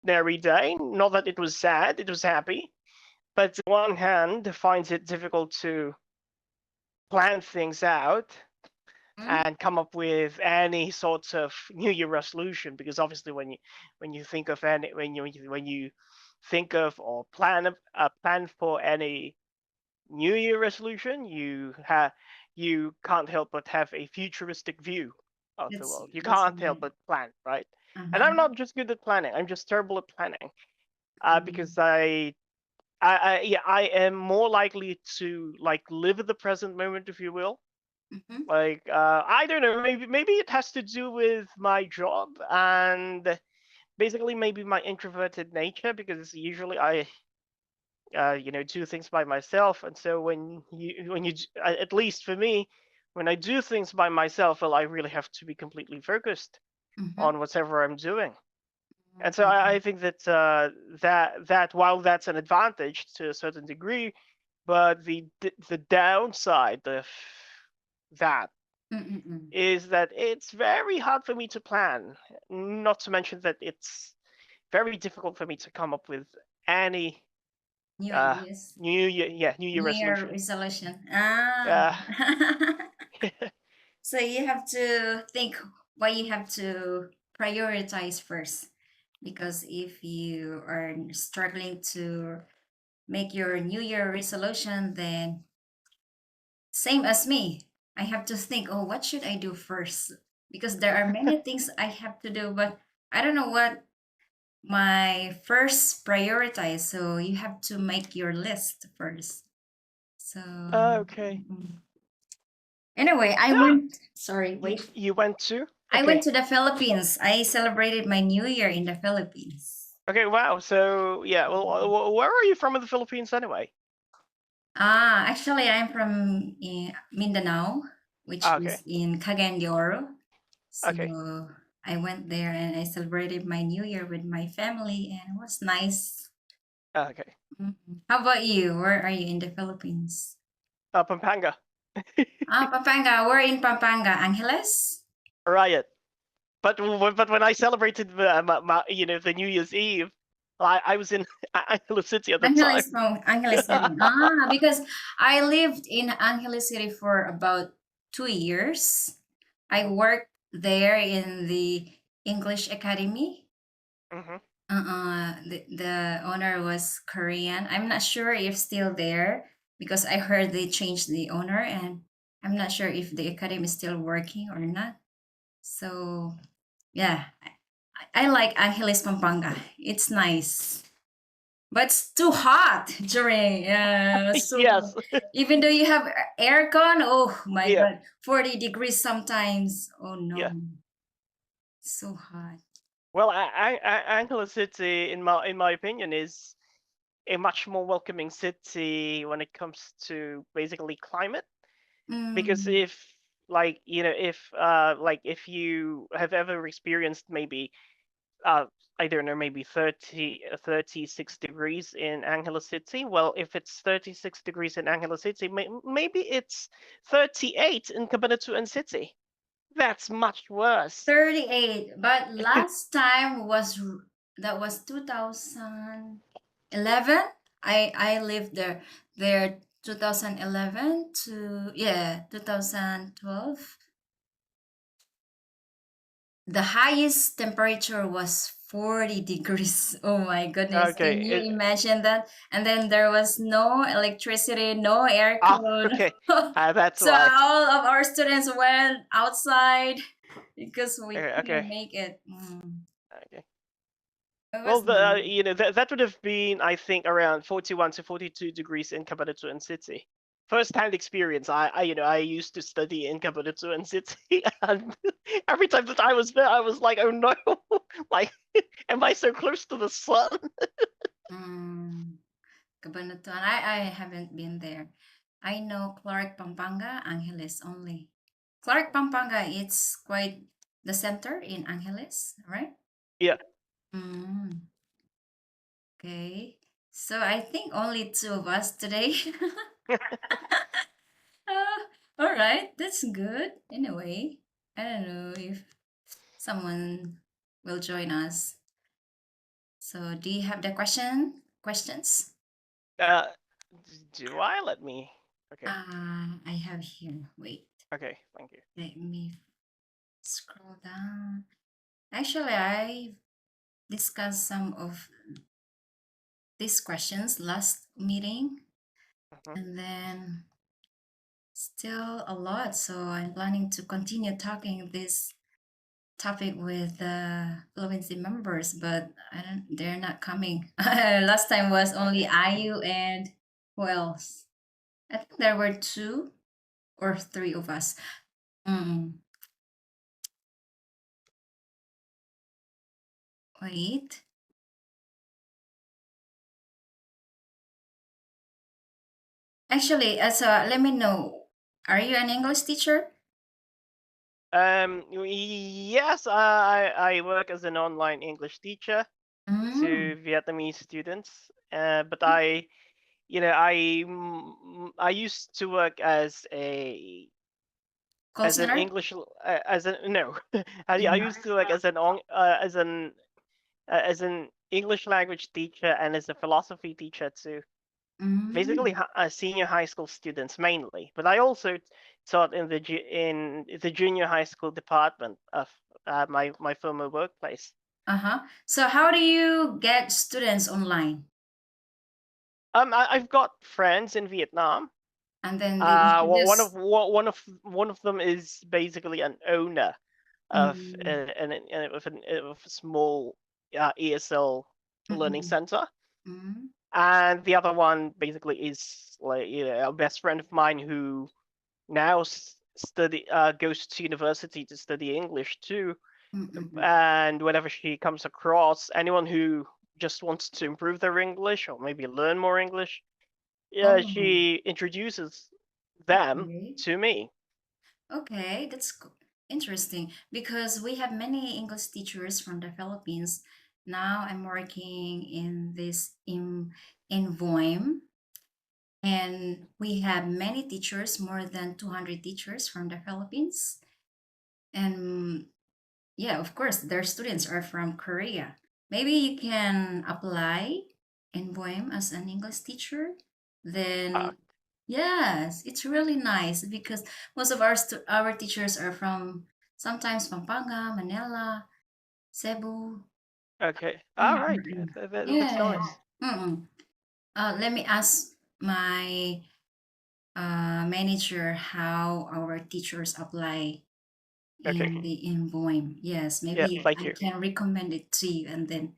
day. Not that it was sad, it was happy. But on one hand, finds it difficult to plan things out Mm, and come up with any sorts of New Year resolution, because obviously when you think of any when you think of or plan for any New Year resolution, you can't help but have a futuristic view of the world. You that's can't help right. but plan, right? And I'm Uh-huh. not just good at planning; I'm just terrible at planning. Mm, Because yeah, I am more likely to like live in the present moment, if you will. mm-hmm. Like I don't know, maybe it has to do with my job and basically maybe my introverted nature, because usually I do things by myself. And so at least for me, when I do things by myself, well, I really have to be completely focused Mm-hmm. on whatever I'm doing. And so I Mm-hmm. think that that while that's an advantage to a certain degree, but the downside of that Mm-mm-mm. is that it's very hard for me to plan. Not to mention that it's very difficult for me to come up with any New uh ideas. New Year New Year resolution. resolution. Ah. Uh, So you have to think what you have to prioritize first. Because if you are struggling to make your New Year resolution, then same as me. I have to think, oh, what should I do first? Because there are many things I have to do, but I don't know what my first prioritize. So you have to make your list first. So okay. anyway, I Yeah, went. Sorry, wait. you went to. I went Okay. to the Philippines. I celebrated my New Year in the Philippines. Okay. Wow. So yeah. Well, where are you from in the Philippines anyway? Actually, I'm from Mindanao, which Okay. is in Cagayan de Oro. Okay. So I went there and I celebrated my New Year with my family, and it was nice. Okay. Mhm. How about you? Where are you in the Philippines? Pampanga. Pampanga. We're in Pampanga, Angeles. Riot. But when I celebrated the New Year's Eve, I was in Angeles City at the time. Angeles from Angeles City. Because I lived in Angeles City for about 2 years. I Mhm, worked there in the English Academy. mhm. The owner was Korean. I'm not sure if still there because I heard they changed the owner, and I'm not sure if the academy is still working or not. So yeah, I like Angeles Pampanga. It's nice. But it's too hot during so Yes. even though you have aircon, oh my Yeah. god, 40 degrees sometimes. Oh Yeah. no, so hot. Well, Angeles City, in my opinion, is a much more welcoming city when it comes to basically climate. Because Mm, if if you have ever experienced maybe uh I don't know, maybe 36 degrees in Angeles City. Well, if it's 36 degrees in Angeles City, maybe it's 38 in Cabanatuan City. That's much worse. 38. But last time that was 2011. I lived there 2011 to 2012. The highest temperature was 40 degrees. Oh my goodness. Okay. Can you imagine that? And then there was no electricity, no aircon. Okay. That's So why. all of our students went outside because we Okay. Okay. couldn't make it. Okay. It Well, was nice. that would have been, I think, around 41 to 42 degrees in Cabanatuan City. First-hand experience. I used to study in Cabanatuan City, and every time that I was there, I was like, oh no, like, am I so close to the sun? Mm, Cabanatuan. I haven't been there. I know Clark, Pampanga, Angeles only. Clark, Pampanga, it's quite the center in Angeles, right? Yeah. Mm, okay. So I think only two of us today. uh, all right, that's good. Anyway, I don't know if someone will join us. So do you have the questions? Uh, do I? Let me. Okay. I have here. Wait, Okay. Thank you. let me scroll down. Actually, I discussed some of these questions last meeting, Mhm. and then still a lot. So I'm planning to continue talking this topic with Fluency members, but they're not coming. Last time was only Okay. IU and who else? I think there were two or three of us. Mm, wait. Actually, so let me know. Are you an English teacher? Yes, I work as an online English teacher Mm, to Vietnamese students. But I used to work call as an center? English as an no, I Mm, used to work as an English language teacher and as a philosophy teacher to basically mm, senior high school students mainly. But I also taught in the junior high school department of my former workplace. uh-huh. So how do you get students online? I've got friends in Vietnam. And then they introduce. One of them is basically an owner of Mm, of a small ESL learning mm, center, mm, and the other one basically is like a best friend of mine who now study goes to university to study English too. mm, mm, mm. And whenever she comes across anyone who just wants to improve their English or maybe learn more English, yeah, Oh, she introduces them okay. to me. Okay, that's interesting because we have many English teachers from the Philippines. Now I'm working in this in VOIM, and we have many teachers, more than 200 teachers from the Philippines. And yeah, of course, their students are from Korea. Maybe you can apply in VOIM as an English teacher. Uh, Then yes, it's really nice because most of our teachers are from sometimes Pampanga, Manila, Cebu. okay, all right, yeah, Mm-mm. that's Yeah. nice. Mm-mm. Let me ask my manager how our teachers apply Okay, in the in VOIM. Yes, yeah, maybe thank I you. can recommend it to you, and then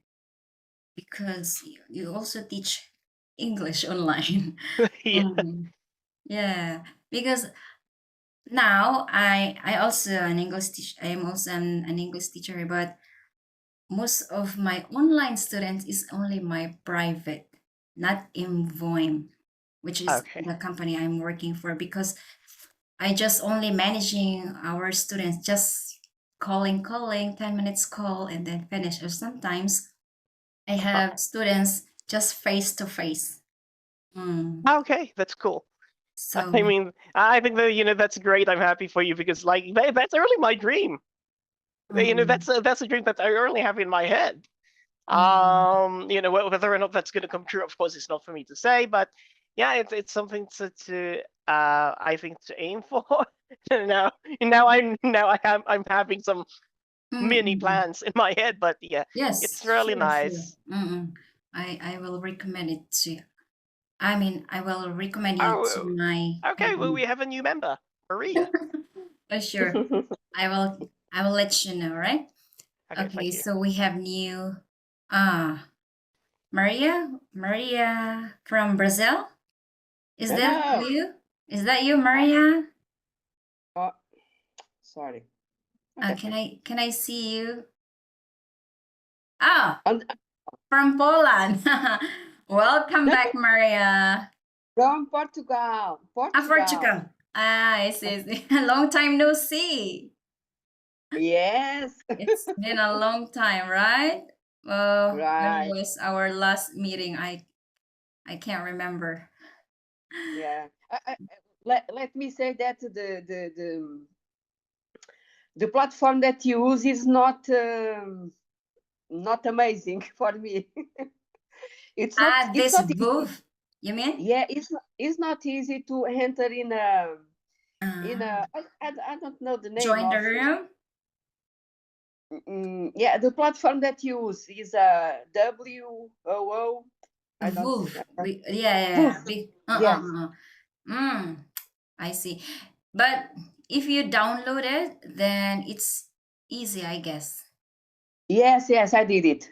because you also teach English online. Yeah, Mm. Yeah, because now I also an English teacher. I am also an English teacher, but most of my online students is only my private, not in VOIM, which is okay, the company I'm working for, because I just only managing our students, just calling, 10 minutes call and then finish. Or sometimes I uh-huh. have students just face to face. Mm. Okay, that's cool. I So, mean, I think that that's great. I'm happy for you because like that's really my dream. mm, That's a dream that I really have in my head. mm, Whether or not that's going to come true, of course, it's not for me to say, but yeah, it's something to I think to aim for. now I'm having some mm, mini mm. plans in my head, but yeah, Yes, it's really sure, sure. nice. Mm-mm. I will recommend it to you. I mean, I will recommend you to Oh, my okay. Well, company. we have a new member, Maria. Oh, sure. I will let you know, right? Okay, Okay, thank you. so we have new Maria from Brazil. Is that Oh, you? Is that you, Maria? oh, sorry. What happened? Can I see you? Ah, And from Poland. Welcome back, Maria. from Portugal. Ah, Portugal. Portugal. Ah, I see. I see. Long time no see. Yes. It's been a long time, right? When Right. was our last meeting? I can't remember. Yeah. Let me say that the platform that you use is not not amazing for me. It's not. Ah, It's this not easy. booth, you mean? Yeah, it's not easy to enter in Ah, I don't know the name join the of room? yeah, the platform that you use is a WOO. I don't. Booth. Yeah. Booth. Big. Yes. I see. But if you download it, then it's easy, I guess. Yes, I did it.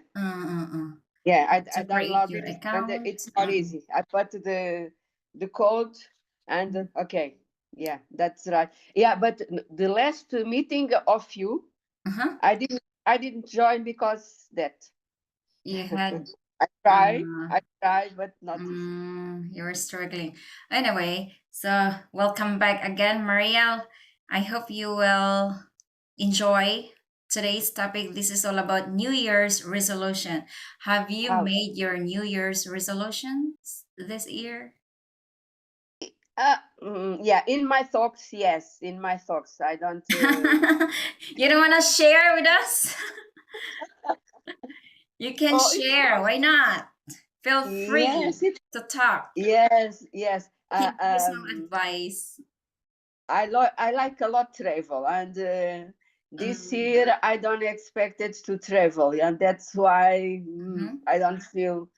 Yeah, To I create downloaded your it and account. it's not easy. I put the code and okay. Yeah, that's right. Yeah, but the last meeting of you, Uh-huh. I didn't join because that. You had I try, but not easy. you're struggling. Anyway, so welcome back again, Marielle. I hope you will enjoy today's topic. This is all about New Year's resolution. Have you Wow. made your New Year's resolutions this year? Yeah, in my thoughts, yes, in my thoughts. I don't. You don't want to share with us? You can Oh, share. Why not? Feel free yes, it. to talk. Yes. Give you some advice. I like a lot travel, and this Mm, year I don't expect it to travel, and that's why mhm, I don't feel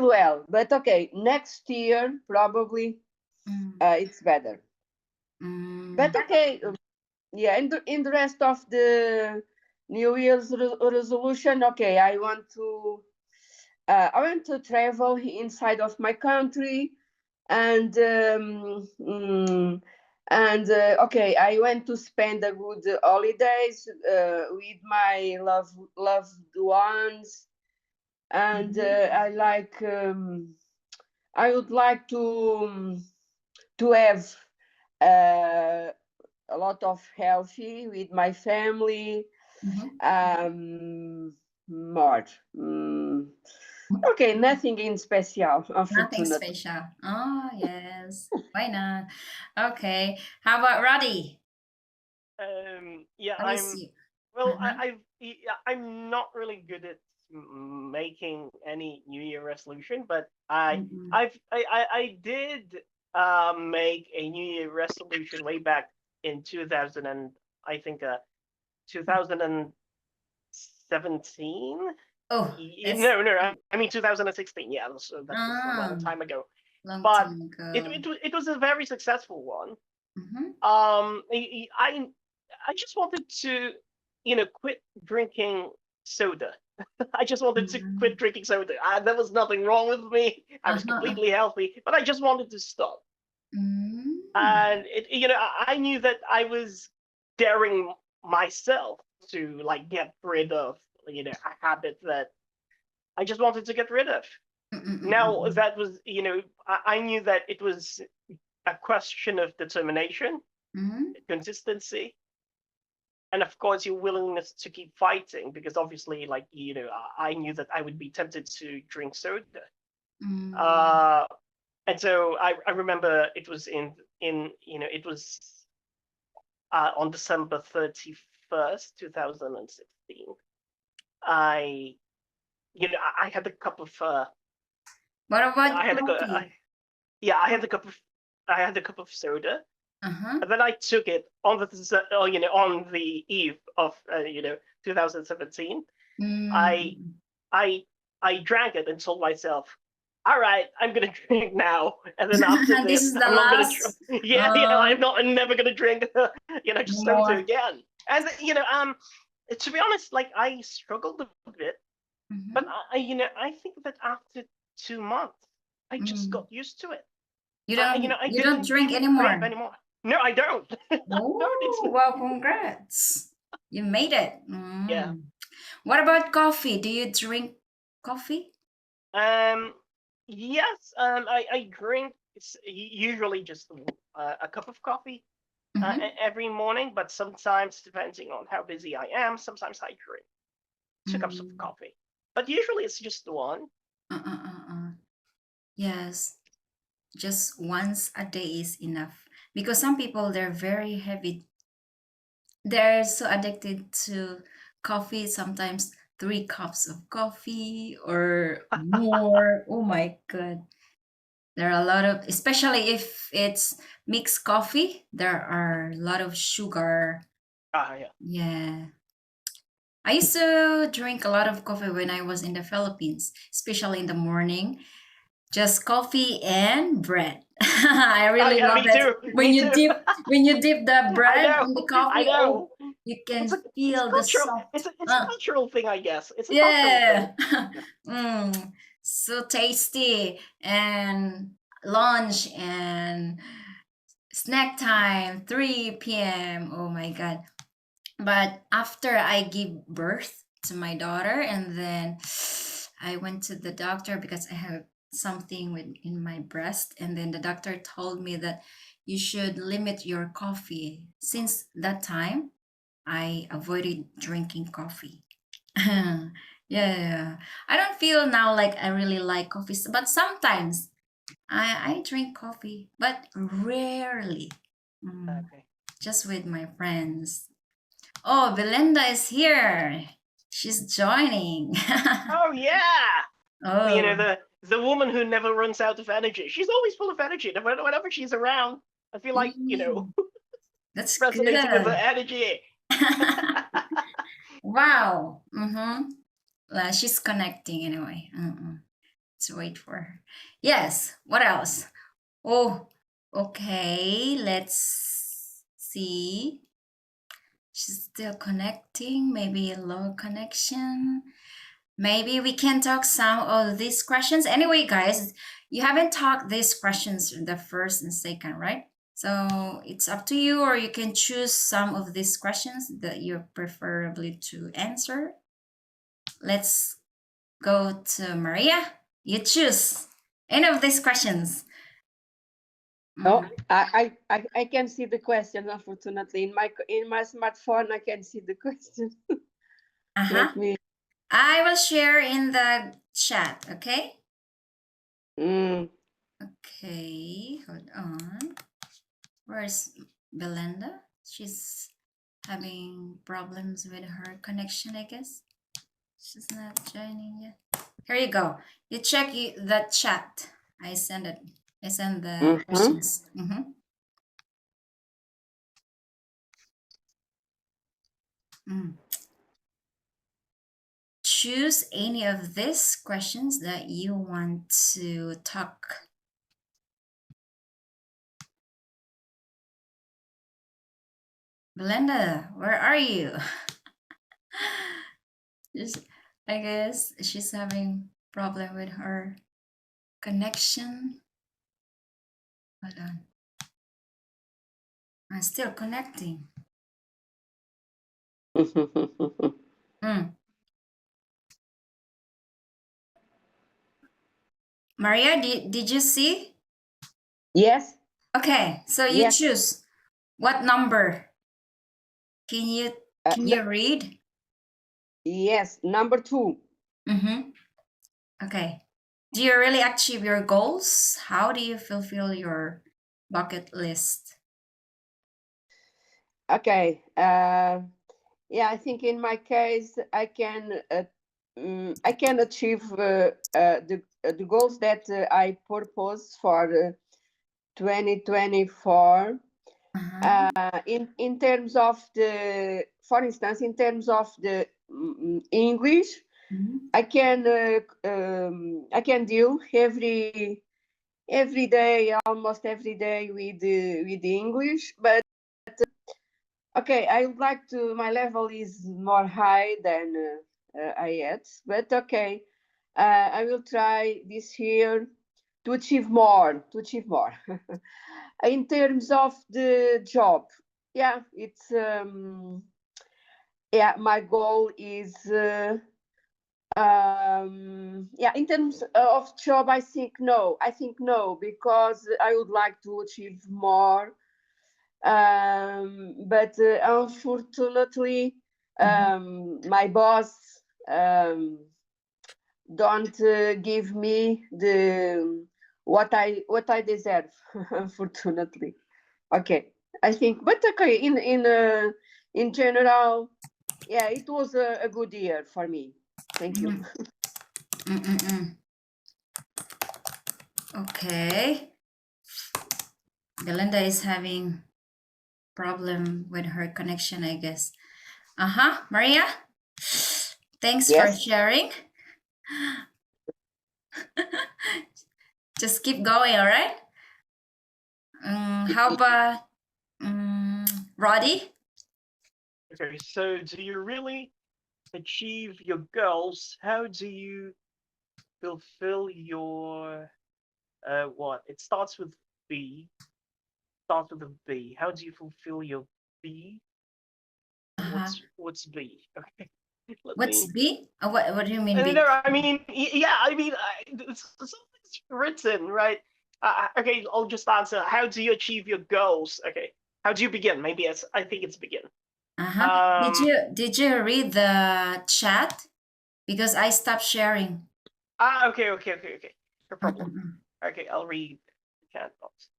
well. But okay, next year probably mm, it's better. But mm, okay, yeah, in the rest of the New Year's resolution, okay, I want to travel inside of my country and okay, I went to spend a good holidays with my loved ones, and I would like to have uh, a lot of healthy with my family. mhm. More. Okay, nothing in special, Nothing unfortunately. special. Oh, yes. Why not? Okay. How about Roddy? Yeah, What is you? well, Uh-huh. I'm not really good at making any New Year resolution, but Mm-mm. I did make a New Year resolution way back in 2000 and I think 2017. Oh, that's No, I mean 2016. Yeah, that was a long ah, time ago. long But time ago. it was a very successful one. Mm-hmm. I just wanted to, quit drinking soda. I just wanted to Mm-hmm. quit drinking soda. There was nothing wrong with me. I was Uh-huh. completely healthy, but I just wanted to stop. Mm-hmm. And I knew that I was daring myself to like get rid of, a habit that I just wanted to get rid of. Now Mm-mm. that was, I knew that it was a question of determination, Mm-hmm. consistency, and of course your willingness to keep fighting, because obviously, like, I knew that I would be tempted to drink soda. Mm-hmm. uh and so I remember it was it was on December 31st 2016. I I had a cup of What I about had a cu- coffee? yeah, Oh, I had a cup of soda, uh-huh. and then I took it on on the eve of 2017. I Mm-hmm. I I drank it and told myself, all right, I'm gonna drink now, and then after This this, is the I'm not gonna. last. Yeah, I'm never gonna drink, No just soda more. again. And to be honest, like I struggled a bit, but Mm-hmm. I think that after 2 months, I just Mm. got used to it. You don't I you don't didn't drink even crave anymore. anymore. No, I don't. I don't. It's Oh, well, congrats. You made it. yeah. What about coffee? Do you drink coffee? Um. Yes. I drink usually just a cup of coffee Mm-hmm. every morning, but sometimes, depending on how busy I am, sometimes I drink 2 cups of Mm. coffee. But usually it's just one. Uh. Yes, just once a day is enough. Because some people they're very heavy. They're so addicted to coffee. Sometimes 3 cups of coffee or more. Oh my God. There are a lot of, especially if it's mixed coffee, there are a lot of sugar. Yeah. Yeah. I used to drink a lot of coffee when I was in the Philippines, especially in the morning. Just coffee and bread. I really Yeah, love me that. too. When Me you too. dip the I bread know. in the I coffee, oh, know. you can It's a feel the cultural. soft. It's a cultural thing, I guess. It's a cultural thing. Yeah. So tasty. And lunch and snack time, 3 p.m. Oh my God. But after I give birth to my daughter, and then I went to the doctor because I have something in my breast, and then the doctor told me that you should limit your coffee. Since that time, I avoided drinking coffee. Yeah, I don't feel now like I really like coffee, but sometimes I drink coffee, but rarely. Okay. Just with my friends. Oh, Belinda is here. She's joining. Oh yeah. You know, Oh, the woman who never runs out of energy. She's always full of energy. Whenever she's around, I feel like, mm, that's resonating with the good. energy. Wow. She's connecting anyway. Let's wait for her. Yes. What else? Oh, okay. Let's see. She's still connecting. Maybe a low connection. Maybe we can talk some of these questions. Anyway, guys, you haven't talked these questions in the first and second, right? So it's up to you, or you can choose some of these questions that you preferably to answer. Let's go to Maria. You choose any of these questions. Oh, I can see the question. Unfortunately, in my smartphone, I can see the question. Uh-huh. Let me. I will share in the chat, okay? Okay, hold on. Where's Belinda? She's having problems with her connection, I guess. She's not joining yet. Here you go. You check the chat. I send it. I send the questions. Choose any of these questions that you want to talk. Belinda, where are you? I guess she's having problem with her connection. Hold on. I'm still connecting. Maria, did you see? Yes. Okay, so you choose what number? Can you read? Yes, number 2. Okay. Do you really achieve your goals? How do you fulfill your bucket list? Okay. Yeah, I think in my case, I can achieve the goals that I propose for 2024. In terms of the, for instance, in terms of the English, I can deal every day, almost every day with the English, but okay, I would like to. My level is more high than I had, but okay, I will try this year to achieve more. To achieve more. In terms of the job, yeah, it's yeah. My goal is yeah. In terms of job, I think no. I think no, because I would like to achieve more. But unfortunately, my boss don't give me the what I deserve. Unfortunately, okay. I think, but okay. In general, yeah, it was a good year for me. Thank you. Okay. Belinda is having problem with her connection, I guess. Maria, thanks for sharing. Just keep going, all right? How about Roddy? Okay, so do you really achieve your goals? How do you fulfill your what? It starts with B. Starts with a B. How do you fulfill your B? What's B? Okay. What's B? What do you mean B? No, I mean, yeah, I mean, something's written, right? Okay, I'll just answer. How do you achieve your goals? Okay, how do you begin? Maybe I think it's begin. Did you read the chat? Because I stopped sharing. Okay. No problem. Okay, I'll read the chat box.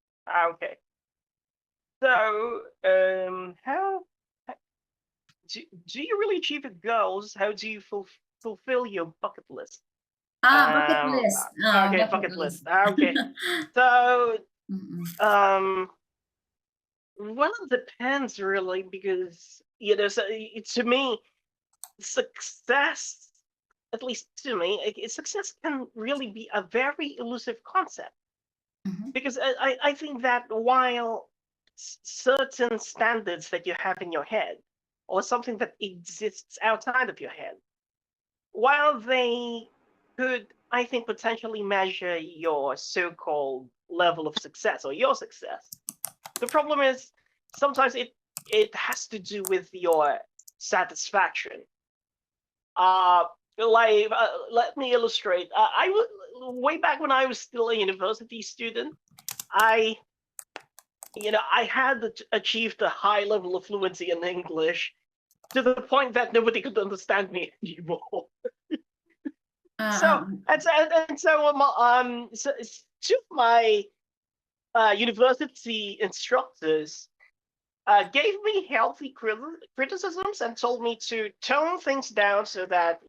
Okay. So, how do you really achieve your goals? How do you fulfill your bucket list? Bucket list. Okay, bucket list. Okay. So, well, it depends really, because so to me, success, at least to me, success can really be a very elusive concept, because I think that while certain standards that you have in your head, or something that exists outside of your head, while they could, I think, potentially measure your so-called level of success or your success, the problem is sometimes it has to do with your satisfaction. Let me illustrate. Way back when I was still a university student, I had achieved a high level of fluency in English to the point that nobody could understand me anymore. So two of my university instructors gave me healthy criticisms and told me to tone things down so that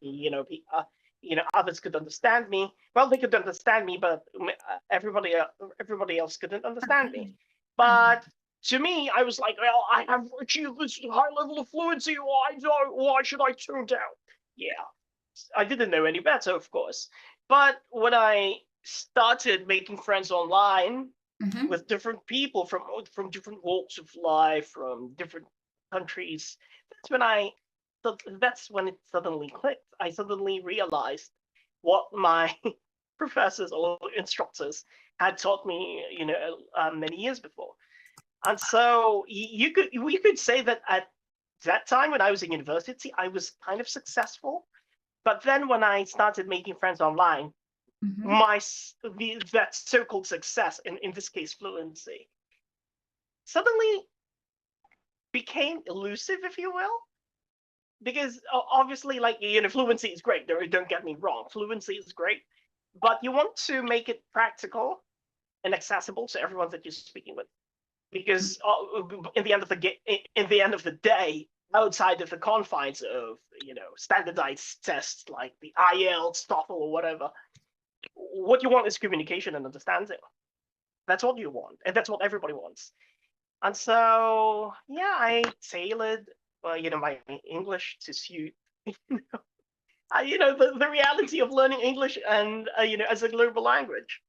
others could understand me. Well, they could understand me, but everybody else couldn't understand me. But to me, I was like, well, I have achieved this high level of fluency. Why should I tone down? Yeah, I didn't know any better, of course. But when I started making friends online with different people from different walks of life, from different countries, that's when it suddenly clicked. I suddenly realized what my professors or instructors had taught me, many years before. And so we could say that at that time when I was in university, I was kind of successful. But then when I started making friends online, that so-called success, in this case fluency, suddenly became elusive, if you will. Because obviously, like, fluency is great. Don't get me wrong, fluency is great, but you want to make it practical and accessible to everyone that you're speaking with. Because in the end of the day, outside of the confines of standardized tests like the IELTS, TOEFL, or whatever, what you want is communication and understanding. That's what you want, and that's what everybody wants. And so, yeah, I tailored, my English to suit, the reality of learning English and, as a global language.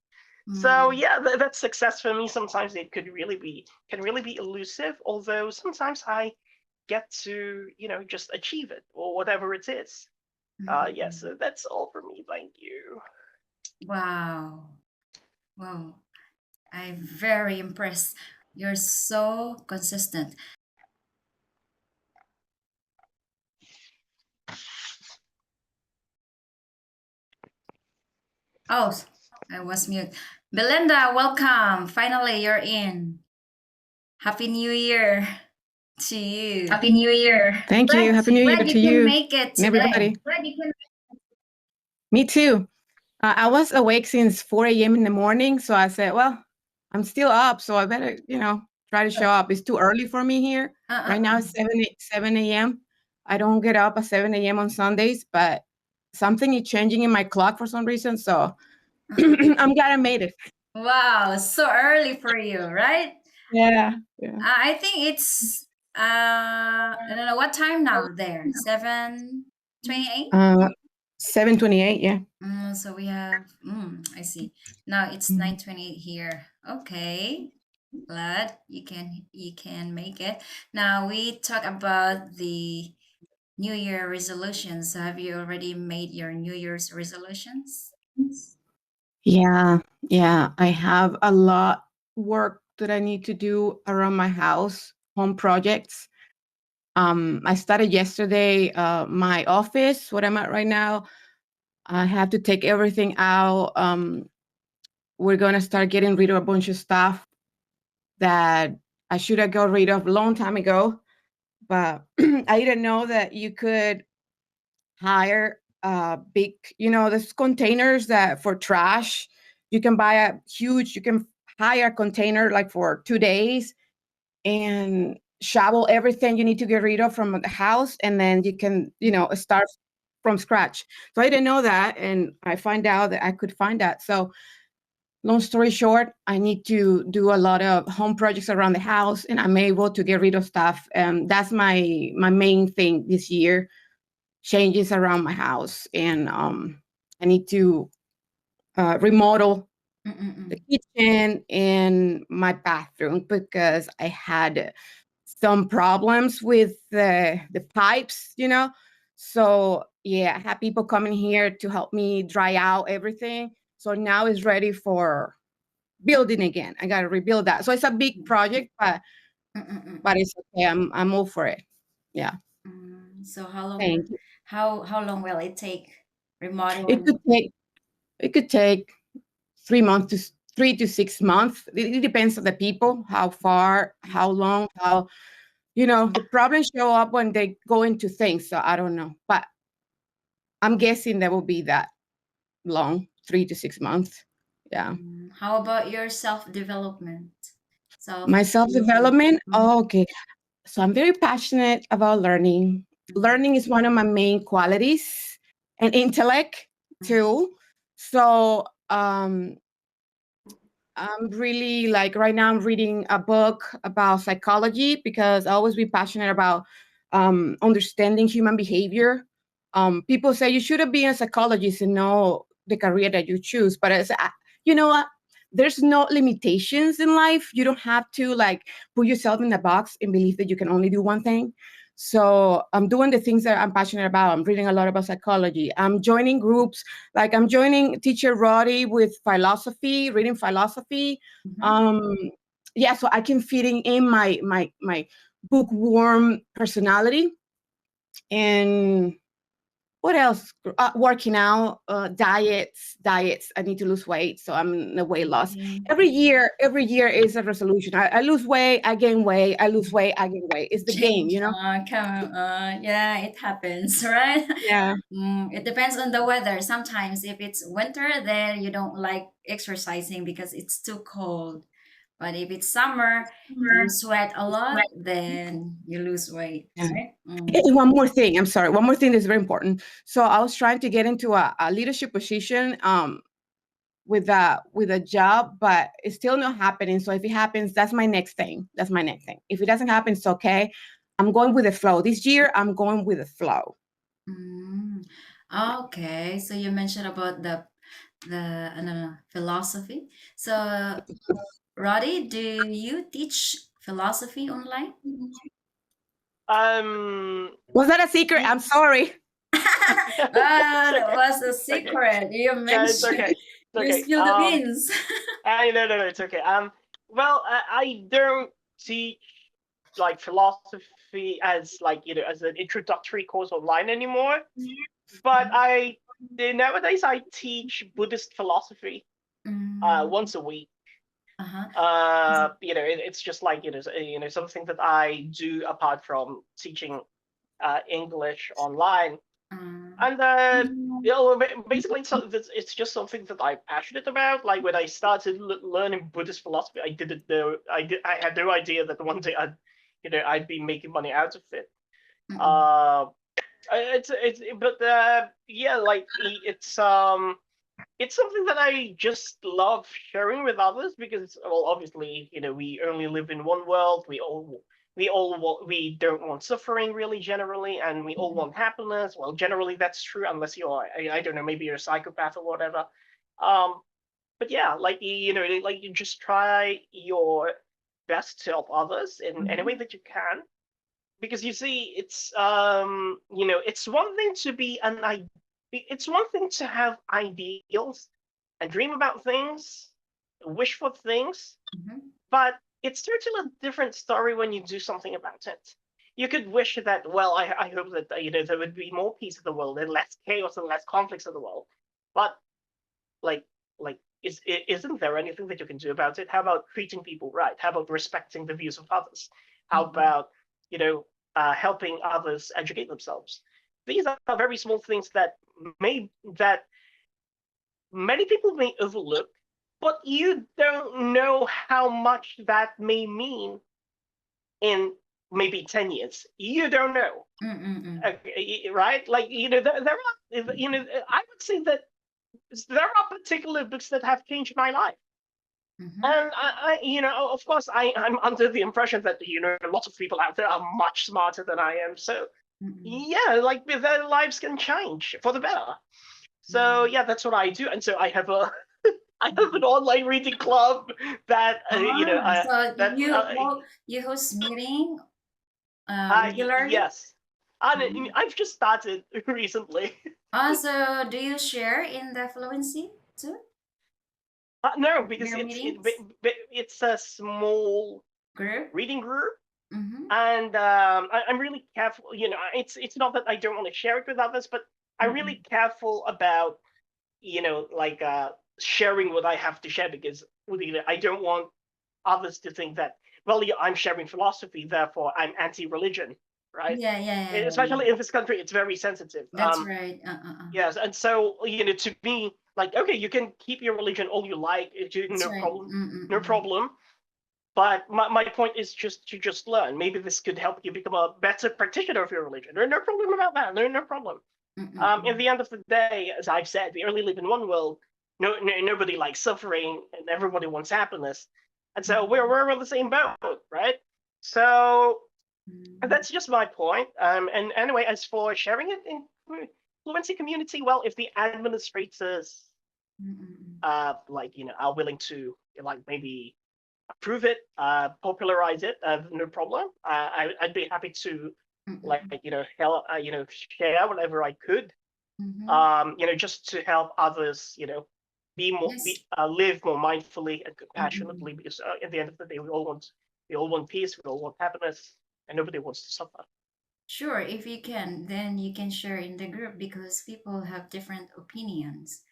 So yeah, that's success for me. Sometimes it can really be elusive, although sometimes I get to, just achieve it or whatever it is. Yes, so that's all for me. Thank you. Wow. I'm very impressed. You're so consistent. Oh, I was mute. Belinda, welcome. Finally, you're in. Happy New Year to you. Happy New Year. Thank you. Happy New Year to you make it and everybody. Me too. I was awake since 4 a.m. in the morning, so I said, well, I'm still up, so I better, try to show up. It's too early for me here. Right now it's 7 a.m. I don't get up at 7 a.m. on Sundays, but something is changing in my clock for some reason. So I'm glad I made it. Wow, so early for you, right? Yeah. Yeah. I think it's I don't know what time now there. 7:28. 7:28. Yeah. So we have. I see. Now it's 9:28 here. Okay, glad you can make it. Now we talk about the New Year resolutions. Have you already made your New Year's resolutions? Yeah. Yeah. I have a lot work that I need to do around my house, home projects. I started yesterday. My office, what I'm at right now, I have to take everything out. We're gonna start getting rid of a bunch of stuff that I should have got rid of a long time ago. But I didn't know that you could hire big, there's containers that for trash. You can buy a huge, you can hire a container like for 2 days and shovel everything you need to get rid of from the house, and then you can, start from scratch. So I didn't know that, and I find out that I could find that. So long story short, I need to do a lot of home projects around the house, and I'm able to get rid of stuff. That's my main thing this year, changes around my house. And I need to remodel the kitchen and my bathroom because I had some problems with the pipes. So yeah, I have people coming here to help me dry out everything. So now it's ready for building again. I got to rebuild that. So it's a big project, but it's okay. I'm all for it. Yeah. So how long Thank you. how long will it take It could remodeling? take it could take 3 months to 3 to 6 months. It depends on the people, how far, how long, how the problems show up when they go into things. So I don't know, but I'm guessing that will be that long, 3 to 6 months. Yeah. How about your self-development? Self My self-development. Mhm. Oh, okay. So I'm very passionate about learning. Learning is one of my main qualities, and intellect too. So I'm really like right now I'm reading a book about psychology because I always be passionate about understanding human behavior. People say you shouldn't be a psychologist and know the career that you choose, but you know what? There's no limitations in life. You don't have to like put yourself in a box and believe that you can only do one thing. So I'm doing the things that I'm passionate about. I'm reading a lot about psychology. I'm joining groups, like I'm joining teacher Roddy with philosophy, reading philosophy. Um, yeah, so I can fitting in my bookworm personality. And what else? Working out, diets. I need to lose weight, so I'm in a weight loss. Every year is a resolution. I lose weight, I gain weight. I lose weight, I gain weight. It's the game, Change. Yeah, it happens, right? Yeah. It depends on the weather. Sometimes if it's winter, then you don't like exercising because it's too cold. But if it's summer, you sweat a lot, then you lose weight, Yeah. right? And one more thing, I'm sorry. One more thing that's very important. So I was trying to get into a leadership position with a job, but it's still not happening. So if it happens, that's my next thing. That's my next thing. If it doesn't happen, it's okay. I'm going with the flow. This year, I'm going with the flow. Okay, so you mentioned about the I don't know, philosophy. So, Roddy, do you teach philosophy online? Was that a secret? I'm sorry. That Okay. was a Okay. secret. You Yeah, it's mentioned okay. It's you okay. spill the beans. I no, it's okay. Well, I don't teach like philosophy as like as an introductory course online anymore. But nowadays I teach Buddhist philosophy Mm, once a week. uh-huh. It's just like something that I do apart from teaching English online. Um, And basically, it's just something that I'm passionate about. Like when I started learning Buddhist philosophy, I didn't know. I had no idea that one day I'd be making money out of it. mm-mm. Uh, But yeah, like it's something that I just love sharing with others because, well, obviously, we only live in one world. We don't want suffering really generally, and we all want happiness. Well, generally that's true unless you're, I don't know, maybe you're a psychopath or whatever. Um, but yeah, like like you just try your best to help others in any way that you can, because you see, it's one thing to be it's one thing to have ideals and dream about things, wish for things, but it's totally a different story when you do something about it. You could wish that, well, I hope that there would be more peace in the world and less chaos and less conflicts in the world, but like isn't there anything that you can do about it? How about treating people right? How about respecting the views of others? How about you know helping others educate themselves? These are very small things that many people may overlook, but you don't know how much that may mean in maybe 10 years. You don't know. Right? Like, there are, I would say that there are particular books that have changed my life. And of course, I'm under the impression that lots of people out there are much smarter than I am. So yeah, like their lives can change for the better. So yeah, that's what I do. And so I have I have an online reading club that So that you host meeting regularly? yes, and I've just started recently. Also, do you share in the Fluency too? No, because Your meetings? it's a small Group? reading group, Mm-hmm. and I'm really careful. It's not that I don't want to share it with others, but I'm really careful about like sharing what I have to share, because I don't want others to think that, well, yeah, I'm sharing philosophy, therefore I'm anti-religion, right? Yeah, yeah, yeah, yeah. Especially in this country, it's very sensitive. That's right. Yes, and so to me, like, okay, you can keep your religion all you like, That's no right. problem, no problem. But my point is just to learn. Maybe this could help you become a better practitioner of your religion. No problem about that. No problem. In the end of the day, as I've said, we only live in one world. Nobody likes suffering, and everybody wants happiness. And so we're on the same boat, right? So that's just my point. And anyway, as for sharing it in Fluency community, well, if the administrators are willing to like maybe approve it, popularize it, no problem. I'd be happy to like help share whatever I could, just to help others, Yes. live more mindfully and compassionately, because at the end of the day, we all want peace, we all want happiness, and nobody wants to suffer. Sure, if you can, then you can share in the group because people have different opinions.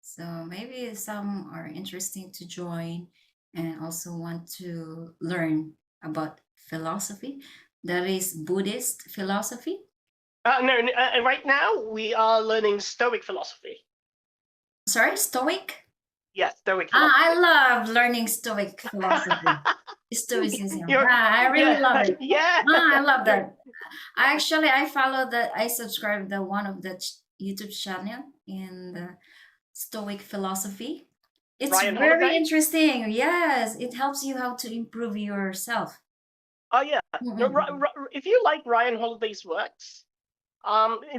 So maybe some are interesting to join and also want to learn about philosophy. That is Buddhist philosophy. No, right now we are learning Stoic philosophy. Sorry, Stoic? Yes, Stoic I philosophy. love learning Stoic philosophy. Stoicism. I really yeah, love it. yeah. I love that. Actually, I follow that. I subscribe the one of the YouTube channel in the Stoic philosophy. It's Ryan very Holiday. interesting. Yes, it helps you how to improve yourself. Oh yeah. No, Mm-mm. if you like Ryan Holiday's works,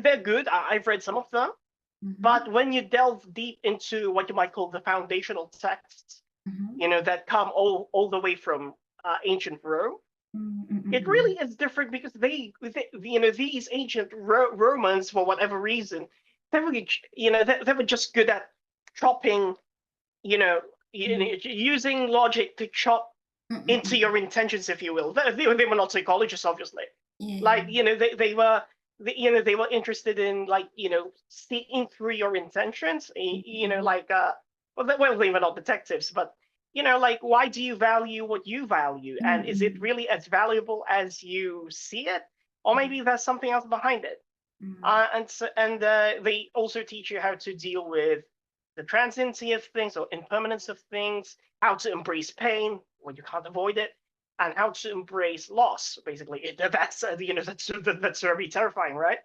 they're good. I've read some of them. Mm-hmm. But when you delve deep into what you might call the foundational texts, Mm-hmm. that come all the way from ancient Rome, it Mm-mm. really is different, because these ancient Romans, for whatever reason, they were just good at chopping, using logic to chop into Mm-mm. your intentions, if you will. They were not psychologists, obviously. Yeah. Like, they were interested in, like, seeing through your intentions. Mm-mm. Like, well, they were not detectives, but like, why do you value what you value, and is it Mm-mm. really as valuable as you see it, or maybe there's something else behind it? And they also teach you how to deal with the transiency of things or impermanence of things, how to embrace pain when you can't avoid it, and how to embrace loss. Basically, that's that's very terrifying, right?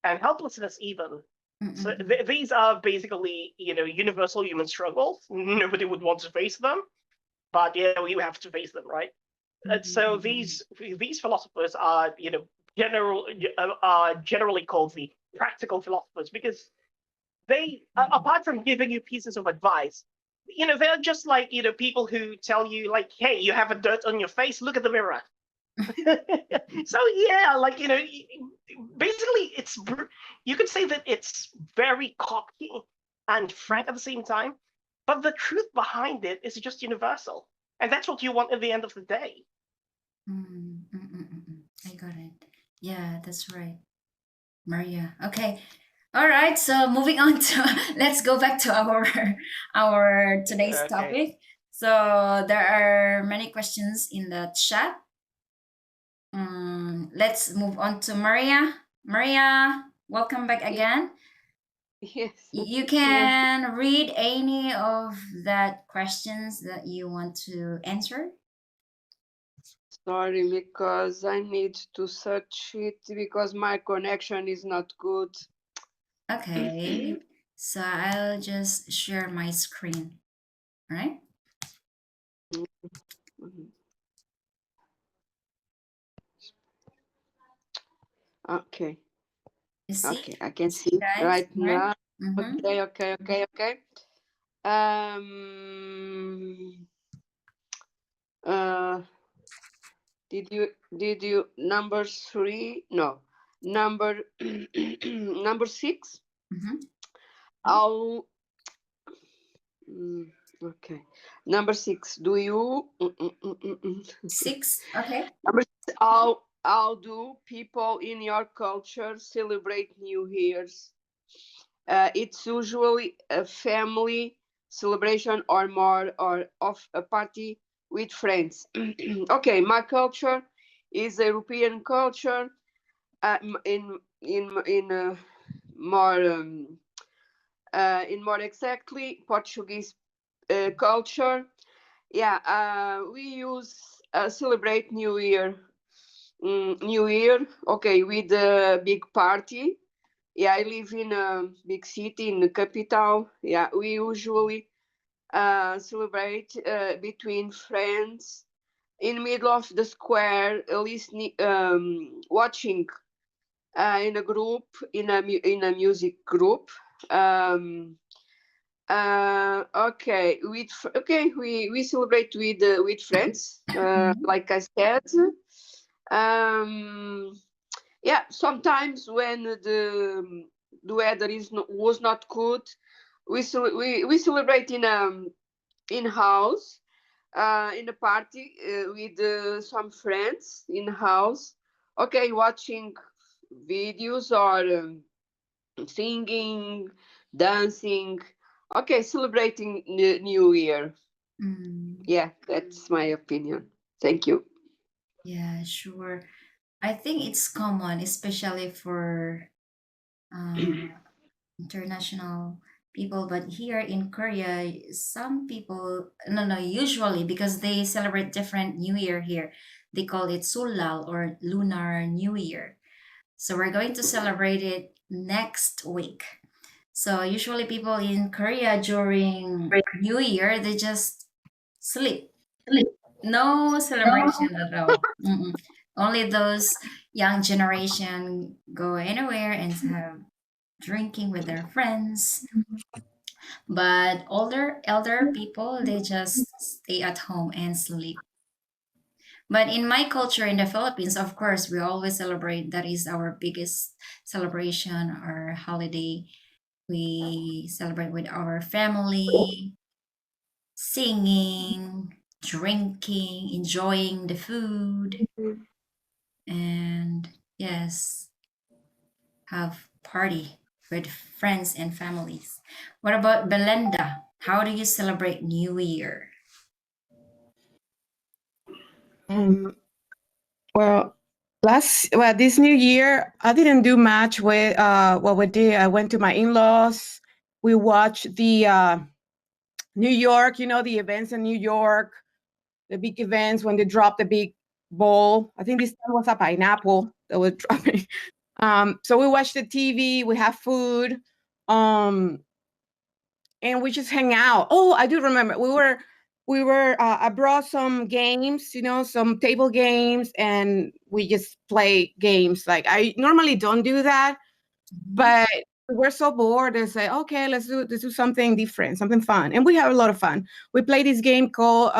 and helplessness even. So Mm-mm. these are basically, universal human struggles. Nobody would want to face them, but you have to face them, right? So these philosophers are, generally called the practical philosophers because they, apart from giving you pieces of advice, they're just like, people who tell you like, hey, you have a dirt on your face, look at the mirror. So yeah, like, basically you could say that it's very cocky and frank at the same time, but the truth behind it is just universal, and that's what you want at the end of the day. I got it. Yeah, that's right, Maria. Okay. All right. So moving on to let's go back to our today's Okay. topic. So there are many questions in the chat. Let's move on to Maria. Maria, welcome back again. Yes. You can read any of that questions that you want to answer. Sorry, because I need to search it because my connection is not good. Okay. So I'll just share my screen. All right. Okay. You see? Okay, I can see Guys, right right? now. Okay. Um. Uh. Did you number 3? No. Number number 6. I'll. Okay. Number 6. Do you? 6. Okay. Number 6. How do people in your culture celebrate New Year's? It's usually a family celebration or more or of a party with friends. Okay, my culture is European culture. In more in more exactly Portuguese culture. Yeah, we use celebrate New Year. New Year, okay, with a big party. Yeah, I live in a big city in the capital. Yeah, we usually celebrate between friends in the middle of the square, listening, watching in a group, in a music group. Okay, okay, we celebrate with friends, like I said. Um, yeah, sometimes when the weather was not good, we celebrate in house, in a party with some friends in house. Okay, watching videos or singing, dancing. Okay, celebrating New Year. Yeah, that's my opinion. Thank you. Yeah, sure. I think it's common, especially for international people. But here in Korea, some people, no, usually because they celebrate different New Year here, they call it Sulal or Lunar New Year. So we're going to celebrate it next week. So usually people in Korea during New Year, they just sleep. No celebration at all. Only those young generation go anywhere and have drinking with their friends. But older elder people, they just stay at home and sleep. But in my culture in the Philippines, of course, we always celebrate. That is our biggest celebration or holiday. We celebrate with our family, singing, drinking, enjoying the food, and yes, have party with friends and families. What about Belinda? How do you celebrate New Year? Well, this New Year, I didn't do much with what we did. I went to my in-laws. We watched the New York, the events in New York, the big events when they dropped the big ball. I think this time was a pineapple that was dropping. So we watch the TV, we have food, and we just hang out. Oh, I do remember I brought some games, some table games, and we just play games. Like I normally don't do that, but we were so bored. I say, okay, let's do something different, something fun, and we have a lot of fun. We play this game called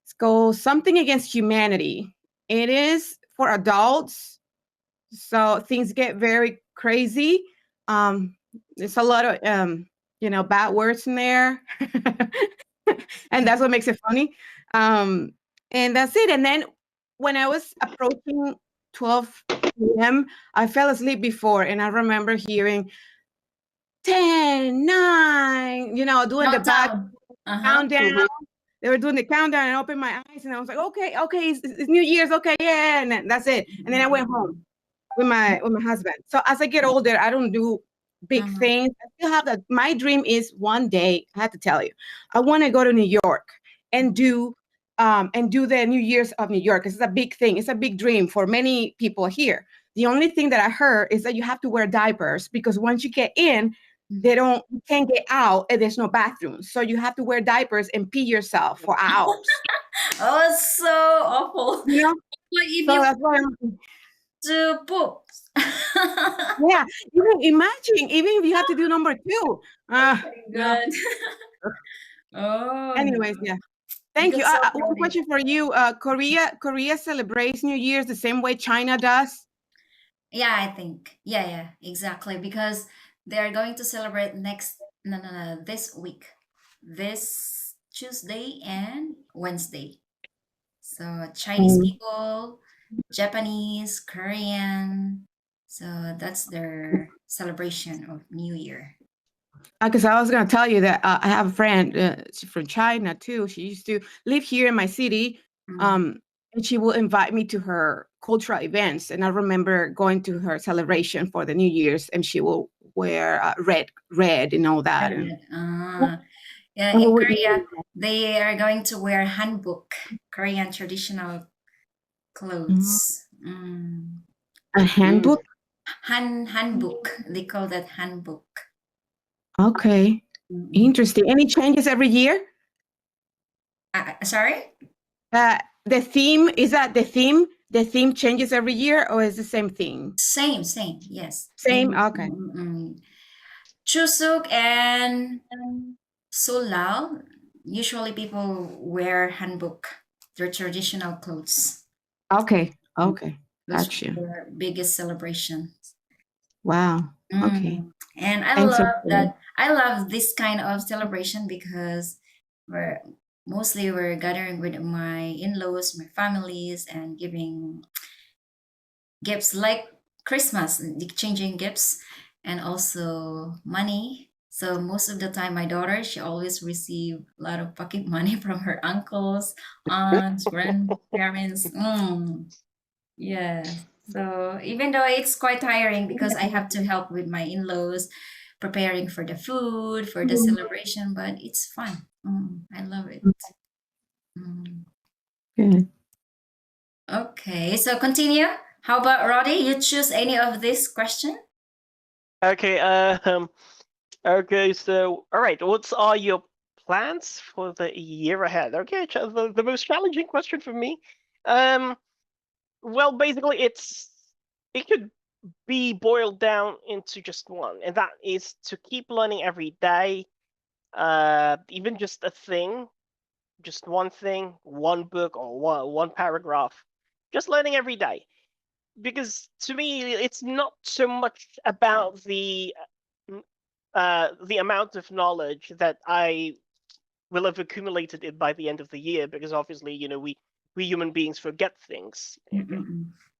it's called Something Against Humanity. It is for adults, so things get very crazy. There's a lot of bad words in there, and that's what makes it funny. Um, and that's it. And then when I was approaching 12 p.m., I fell asleep before, and I remember hearing 10, 9, doing the back Countdown. countdown. Mhm. They were doing the countdown, and I opened my eyes, and I was like, okay, it's New Year's, okay, yeah, and then that's it. And then I went home with my husband. So as I get older, I don't do big things. I still have that. My dream is one day, I have to tell you, I want to go to New York and do the New Year's of New York. It's a big thing. It's a big dream for many people here. The only thing that I heard is that you have to wear diapers because once you get in, you can't get out and there's no bathrooms. So you have to wear diapers and pee yourself for hours. Oh, it's so awful. You know? Like if So you that's why I'm to poop. yeah. Imagine even if you have to do number two. No. Good. Oh no. Anyways, yeah. Thank you. Because so One funny. question for you. Korea celebrates New Year's the same way China does. Yeah, I think. Yeah, exactly. Because they're going to celebrate this week. This Tuesday and Wednesday. So Chinese Mm. people, Japanese, Korean. So that's their celebration of New Year. Because I was going to tell you that I have a friend she's from China too. She used to live here in my city, and she will invite me to her cultural events. And I remember going to her celebration for the New Year's, and she will wear red, and all that. And Yeah, in Korea, they are going to wear hanbok, Korean traditional clothes. A handbook. Hanbok. They call that hanbok. Okay, interesting. Any changes every year? Sorry? The theme, is that the theme? The theme changes every year, or is the same thing? Same, yes. Same. Okay. Chusuk and Sulal, usually people wear hanbok, their traditional clothes. Okay. Those Gotcha. are their biggest celebration. Wow. Okay. And I love that. I love this kind of celebration because we're gathering with my in-laws, my families, and giving gifts like Christmas, exchanging gifts, and also money. So most of the time, my daughter, she always receive a lot of pocket money from her uncles, aunts, grandparents. Yeah. So even though it's quite tiring because I have to help with my in-laws preparing for the food, for the celebration, but it's fun. I love it. Good. Okay, so continue. How about Roddy? You choose any of this question? Okay. Okay. So, all right. What are your plans for the year ahead? Okay. The most challenging question for me. Well, basically, it could be boiled down into just one, and that is to keep learning every day. Even just a thing, just one thing, one book, or one paragraph, just learning every day. Because to me, it's not so much about the amount of knowledge that I will have accumulated by the end of the year, because obviously, we human beings forget things. Okay.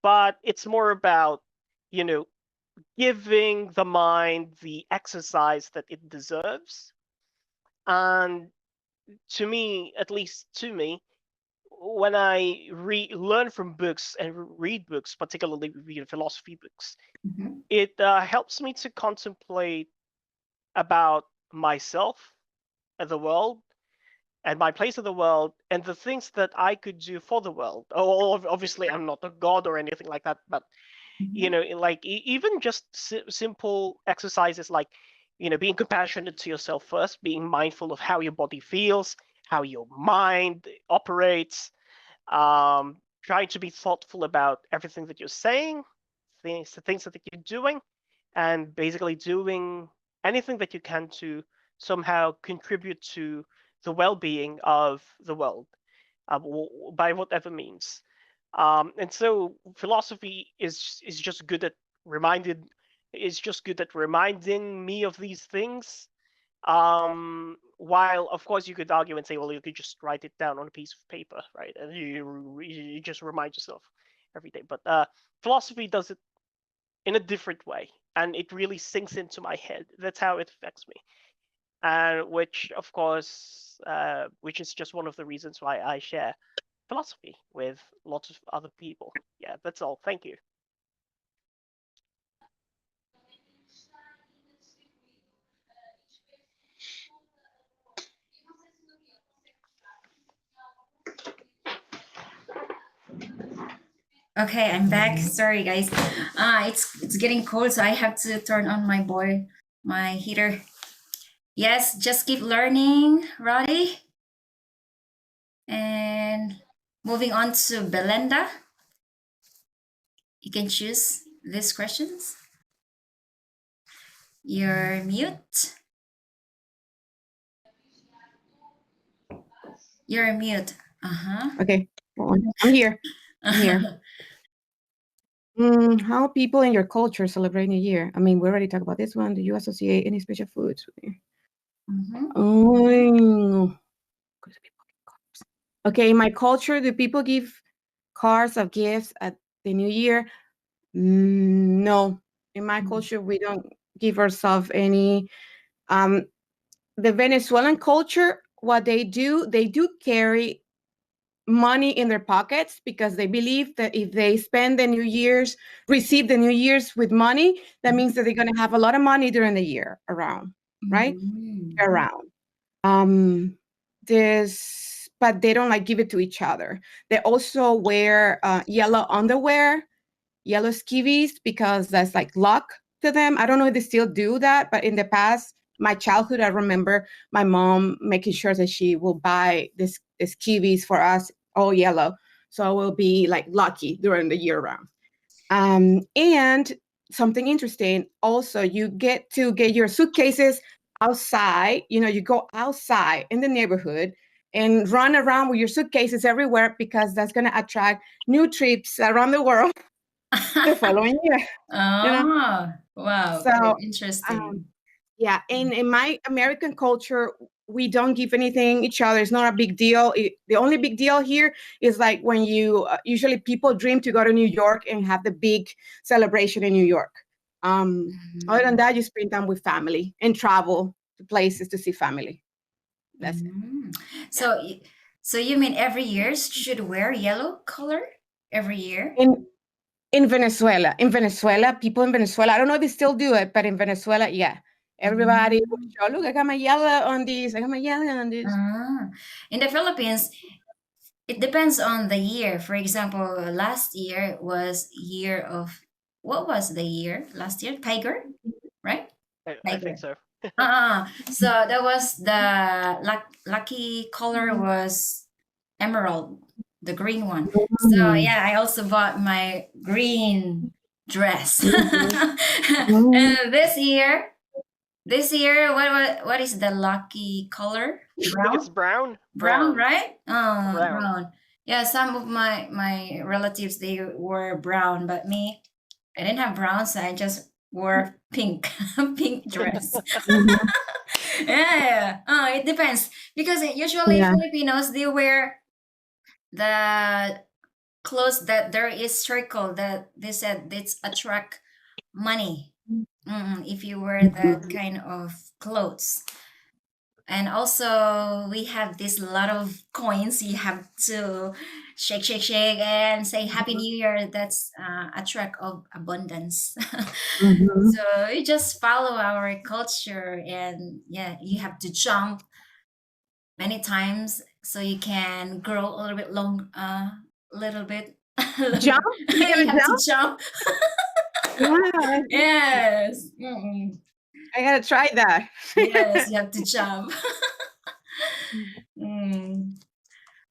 But it's more about, giving the mind the exercise that it deserves. And to me, at least to me, when I learn from books and read books, particularly philosophy books, it helps me to contemplate about myself and the world and my place in the world and the things that I could do for the world. Oh, obviously, I'm not a god or anything like that, but You know, like even just simple exercises like, you know, being compassionate to yourself first, being mindful of how your body feels, how your mind operates, trying to be thoughtful about everything that you're saying, the things that you're doing, and basically doing anything that you can to somehow contribute to the well-being of the world, by whatever means. And so philosophy is just good at reminded is just good at reminding me of these things. While of course you could argue and say, well, you could just write it down on a piece of paper, right? And you just remind yourself every day. But philosophy does it in a different way, and it really sinks into my head. That's how it affects me, and which of course, which is just one of the reasons why I share philosophy with lots of other people. Yeah, that's all. Thank you. Okay, I'm back. Sorry, guys. It's getting cold, so I have to turn on my heater. Yes, just keep learning, Roddy. And moving on to Belinda. You can choose these questions. You're mute. You're mute. Okay, I'm here. I'm here. How people in your culture celebrate New Year? I mean, we already talked about this one. Do you associate any special foods with Oh, okay. In my culture, do people give cards of gifts at the New Year? No. In my culture, we don't give ourselves any. The Venezuelan culture, what they do carry money in their pockets because they believe that if they spend the New Year's, receive the New Year's with money, that means that they're going to have a lot of money during the year around, right? Around. But they don't like give it to each other. They also wear yellow underwear, yellow skivvies, because that's like luck to them. I don't know if they still do that, but in the past, my childhood, I remember my mom making sure that she will buy this skivvies for us, all yellow, so we'll be like lucky during the year round. And something interesting, also, you get to get your suitcases outside. You know, you go outside in the neighborhood and run around with your suitcases everywhere because that's going to attract new trips around the world the following year. You know? Wow. So, Interesting. yeah, and in my American culture, we don't give anything each other. It's not a big deal. The only big deal here is like when you usually people dream to go to New York and have the big celebration in New York. Other than that, you spend time with family and travel to places to see family. That's it. So you mean every year should wear yellow color every year? In Venezuela, people in Venezuela, I don't know if they still do it, but in Venezuela, yeah. Everybody will show, look, I got my yellow on this, I got my yellow on this. In the Philippines, it depends on the year. For example, last year was year of, what was the year last year? Tiger, right? I think so. So that was the lucky color was emerald, the green one. So yeah, I also bought my green dress. And this year, what is the lucky color? I think it's brown. Brown, right? Brown. Yeah, some of my relatives, they wore brown, but me, I didn't have brown, so I just wore pink, pink dress. Yeah. Oh, it depends because usually Filipinos, they wear the clothes that there is circle that they said it's attract money. If you wear that kind of clothes. And also we have this lot of coins. You have to shake, shake, shake and say Happy New Year. That's a track of abundance. So you just follow our culture, and yeah, you have to jump many times so you can grow a little bit long, little bit. Jump? You have to jump. Yeah, Yes. Mm-mm. I gotta try that. Yes, you have to jump.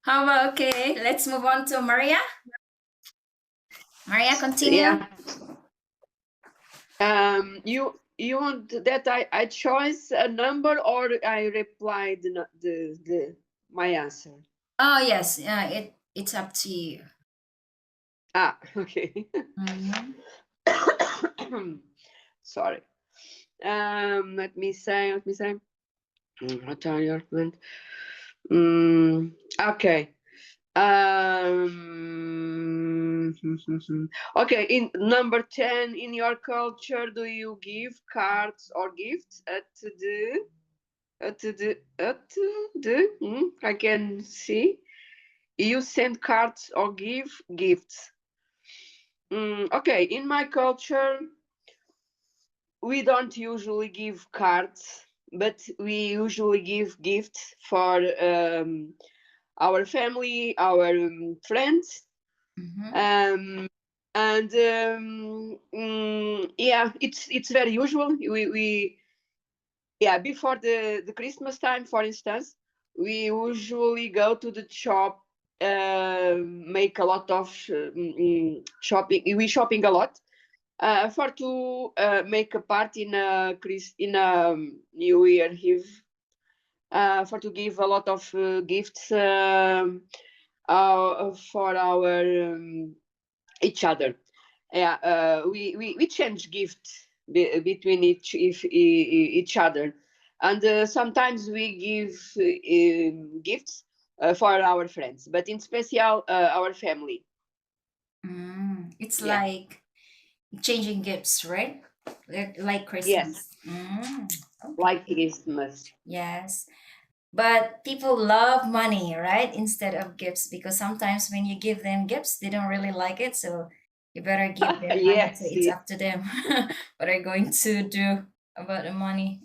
How about, okay, let's move on to Maria. Maria, continue. Yeah. You want that I choose a number or I reply the my answer? Oh, yes. It's up to you. Ah, okay. Mhm. Sorry. Let me say. What are your plans? Okay. Okay. In number 10, in your culture, do you give cards or gifts I can see. You send cards or give gifts. Okay. In my culture, we don't usually give cards, but we usually give gifts for our family, our friends, Mhm. and yeah, it's very usual. We yeah, before the Christmas time, for instance, we usually go to the shop, make a lot of shopping. We shopping a lot for to make a part in a New Year Eve, for to give a lot of gifts for our each other. Yeah, we change gifts between each other, and sometimes we give gifts for our friends, but in special our family. It's Yeah. like changing gifts, right? Like Yes, Christmas. like Okay. Christmas. Yes. But people love money, right? Instead of gifts, because sometimes when you give them gifts, they don't really like it. So you better give them money. So Yes, it's up to them what they're going to do about the money.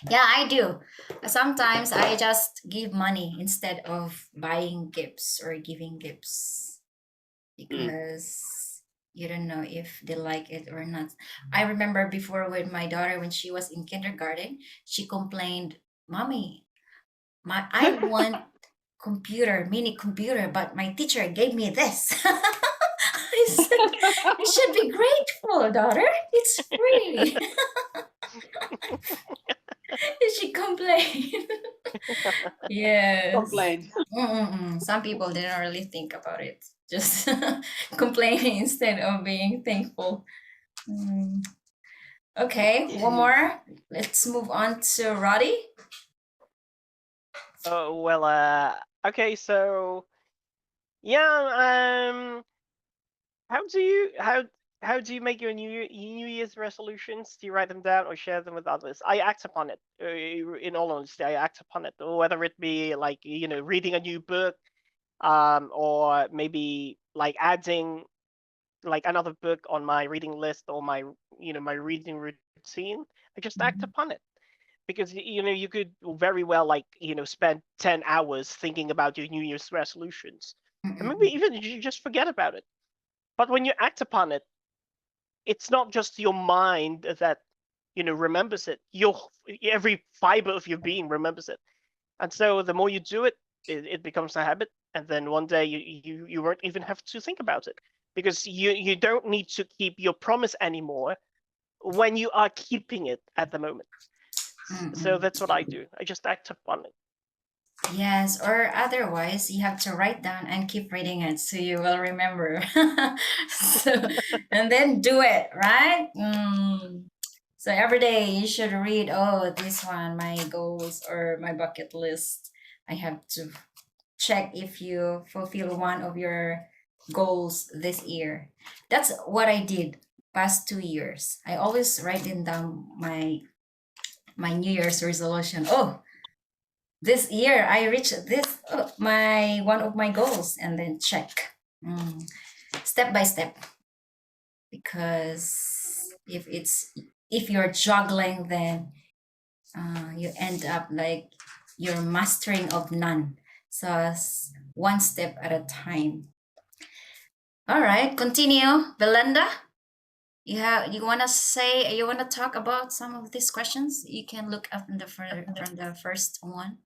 Yeah, I do. Sometimes I just give money instead of buying gifts or giving gifts because you don't know if they like it or not. I remember before with my daughter when she was in kindergarten, she complained, "Mommy, I want mini computer, but my teacher gave me this." I said, "You should be grateful, daughter. It's free." She complained. Yes. complain. Some people didn't really think about it, just complaining instead of being thankful. Mm. Okay, one more. Let's move on to Roddy. Oh well. Okay. So yeah. How do you make your New Year's resolutions? Do you write them down or share them with others? I act upon it. In all honesty, I act upon it. Whether it be like reading a new book, or maybe like adding like another book on my reading list or my my reading routine. I just act Mhm. upon it because you could very well like spend 10 hours thinking about your New Year's resolutions, and maybe Mm-mm. even you just forget about it. But when you act upon it, it's not just your mind that remembers it. Your every fiber of your being remembers it, and so the more you do it, it becomes a habit, and then one day you won't even have to think about it because you don't need to keep your promise anymore when you are keeping it at the moment. So Mm-mm. that's what I do. I just act upon it. Yes, or otherwise you have to write down and keep reading it so you will remember. So, and then do it, right? So every day you should read, oh, this one, my goals or my bucket list. I have to check if you fulfill one of your goals this year. That's what I did past 2 years. I always write in down my New Year's resolution. Oh, this year I reached this my one of my goals, and then check step by step, because if you're juggling, then you end up like you're mastering of none. So one step at a time. All right, continue, Belinda. you want to talk about some of these questions? You can look up in from the first one.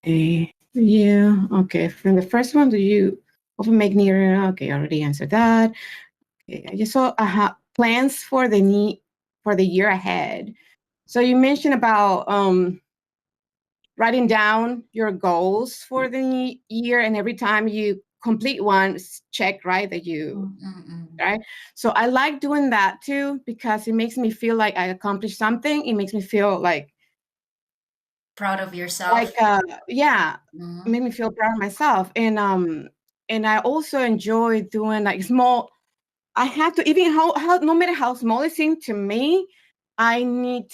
Yeah. Okay. From the first one, do you often make near? Okay, I already answered that. Okay, I just saw plans for the year ahead. So you mentioned about writing down your goals for the year, and every time you complete one, check right that you right. So I like doing that too because it makes me feel like I accomplished something. It makes me feel like Proud of yourself. Yeah, made me feel proud of myself. And I also enjoy doing like small. I have to, even how no matter how small it seems to me, I know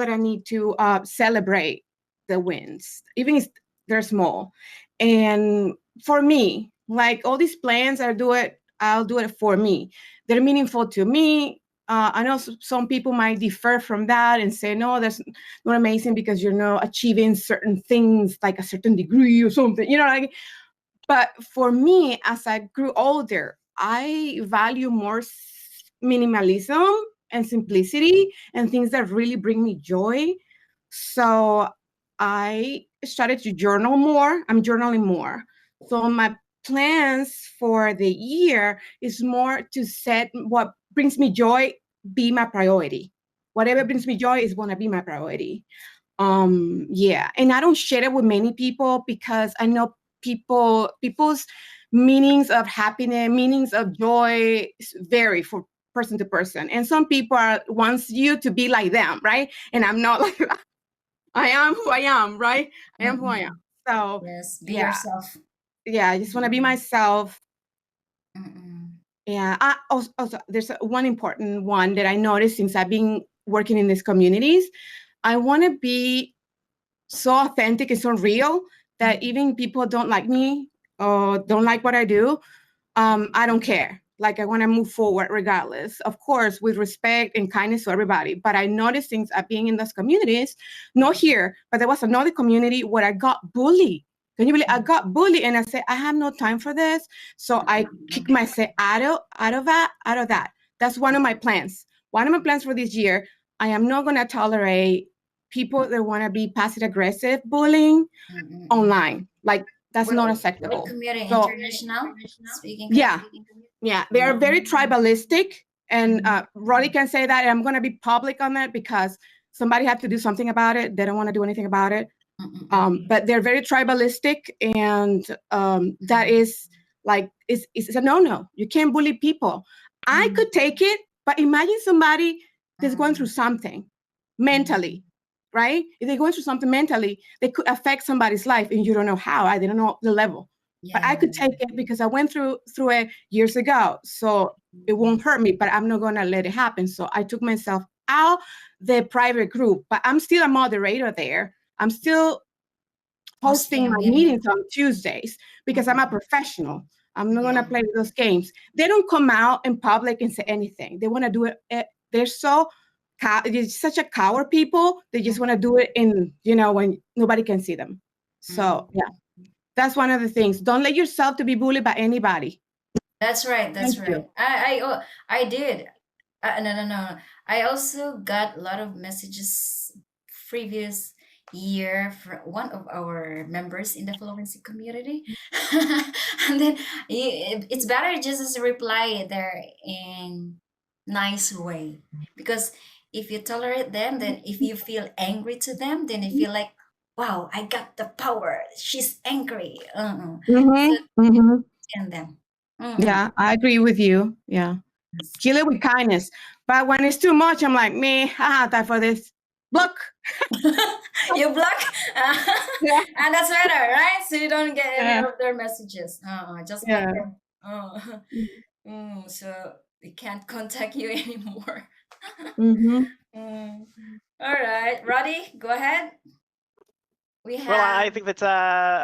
that I need to celebrate the wins, even if they're small. And for me, like all these plans, I'll do it for me. They're meaningful to me. I know some people might differ from that and say, no, that's not amazing because you're not achieving certain things like a certain degree or something, like. But for me, as I grew older, I value more minimalism and simplicity and things that really bring me joy. So I started to journal more. I'm journaling more. So my plans for the year is more to set what brings me joy be my priority. Whatever brings me joy is going to be my priority. Yeah, and I don't share it with many people because I know people's meanings of happiness, meanings of joy vary from person to person, and some people wants you to be like them, right? And I'm not like that. I am who I am, right? I am who I am. So yes, be yeah, yourself. I just want to be myself. Mm-mm. Yeah. Also, there's one important one that I noticed since I've been working in these communities. I want to be so authentic and so real that even people don't like me or don't like what I do, I don't care. Like I want to move forward regardless, of course, with respect and kindness to everybody. But I noticed things at being in those communities, not here, but there was another community where I got bullied. Can you believe I got bullied and I said, I have no time for this. So I kicked myself out of that. That's one of my plans. One of my plans for this year, I am not going to tolerate people that want to be passive aggressive bullying online. Like that's not What acceptable. community? So International speaking yeah, they are very community? tribalistic, and Roddy can say that. And I'm going to be public on that because somebody had to do something about it. They don't want to do anything about it. But they're very tribalistic, and that is like it's a no-no. You can't bully people. I could take it, but imagine somebody that's going through something mentally, right? If they're going through something mentally, they could affect somebody's life, and you don't know how. I didn't know the level, but I could take it because I went through it years ago, so it won't hurt me. But I'm not going to let it happen. So I took myself out the private group, but I'm still a moderator there. I'm still hosting my meetings on Tuesdays because I'm a professional. I'm not going to play those games. They don't come out in public and say anything. They want to do it. They're such a coward people. They just want to do it when nobody can see them. So yeah, that's one of the things. Don't let yourself to be bullied by anybody. That's right. That's Thank right. you. I did. No. I also got a lot of messages previous year from one of our members in the Fluency community, and then it's better just to reply there in nice way, because if you tolerate them, then if you feel angry to them, then you feel like, wow, I got the power. She's angry. So and them. Yeah, I agree with you. Yeah. Kill it with kindness. But when it's too much, I'm like, me, I have time for this. Look. You block, Yeah. and that's better, right? So you don't get any Yeah. of their messages. Just block Yeah. them. So they can't contact you anymore. Mm. All right, Roddy, go ahead. We Well, have. I think that's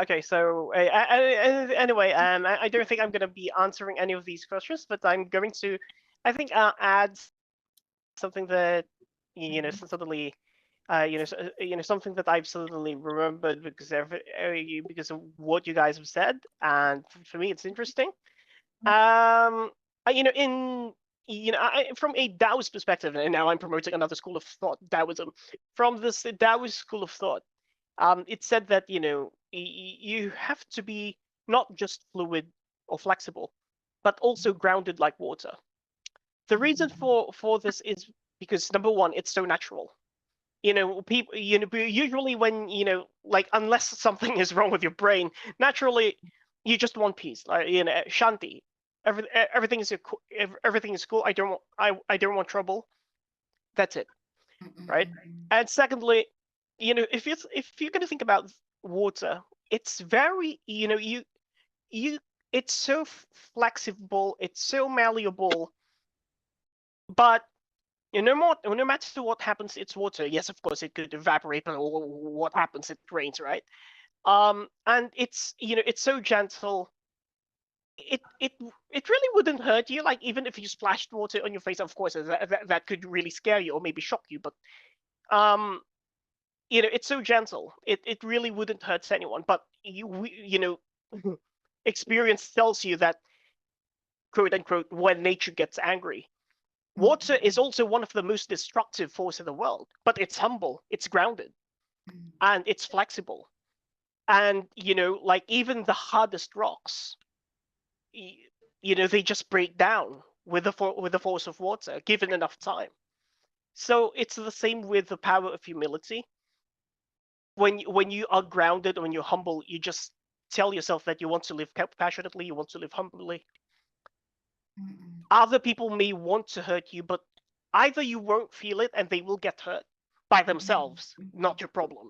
okay. So anyway, I don't think I'm going to be answering any of these questions, but I'm going to, I think, add something that suddenly, something that I've suddenly remembered because of what you guys have said, and for me, it's interesting. in from a Taoist perspective, and now I'm promoting another school of thought, Taoism. From this Taoist school of thought, it said that you have to be not just fluid or flexible, but also grounded like water. The reason for this is because number one, it's so natural. People, usually when like unless something is wrong with your brain, naturally you just want peace, like shanti. Everything is everything is cool. I don't want trouble. That's it, right? And secondly, if you're gonna think about water, it's very you it's so flexible, it's so malleable, but no matter what happens, it's water. Yes, of course, it could evaporate, but what happens? It rains, right? And it's so gentle. It really wouldn't hurt you. Like even if you splashed water on your face, of course, that could really scare you or maybe shock you. But um, it's so gentle. It really wouldn't hurt anyone. But experience tells you that, quote unquote, when nature gets angry, water is also one of the most destructive forces in the world, but it's humble, it's grounded, and it's flexible. And like even the hardest rocks, they just break down with the force of water, given enough time. So it's the same with the power of humility. When you are grounded, when you're humble, you just tell yourself that you want to live passionately, you want to live humbly. Other people may want to hurt you, but either you won't feel it and they will get hurt by themselves, not your problem.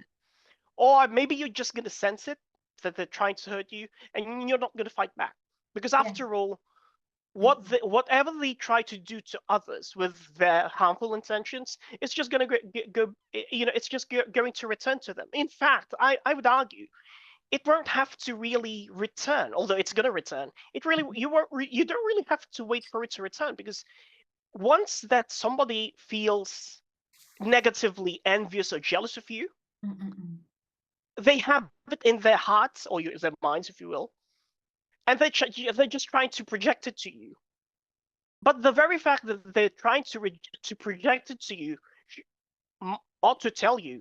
Or maybe you're just going to sense it, that they're trying to hurt you, and you're not going to fight back. Because after all, whatever they try to do to others with their harmful intentions, it's just going to go it's just going to return to them. In fact, I would argue it won't have to really return, although it's going to return. You don't really have to wait for it to return, because once that somebody feels negatively envious or jealous of you, they have it in their hearts or their minds, if you will, and they're just trying to project it to you. But the very fact that they're trying to project it to you ought to tell you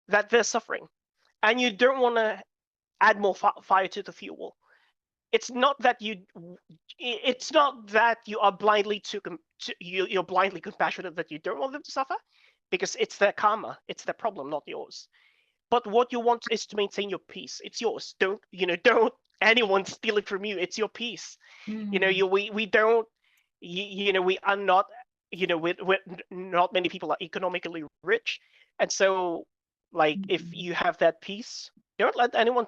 that they're suffering, and you don't want to add more fire to the fuel. It's not that you are blindly you're blindly compassionate, that you don't want them to suffer, because it's their karma, it's their problem, not yours. But what you want is to maintain your peace. It's yours. Don't anyone steal it from you. It's your peace. We don't we are not we're not many people are economically rich, and so like if you have that peace, don't let anyone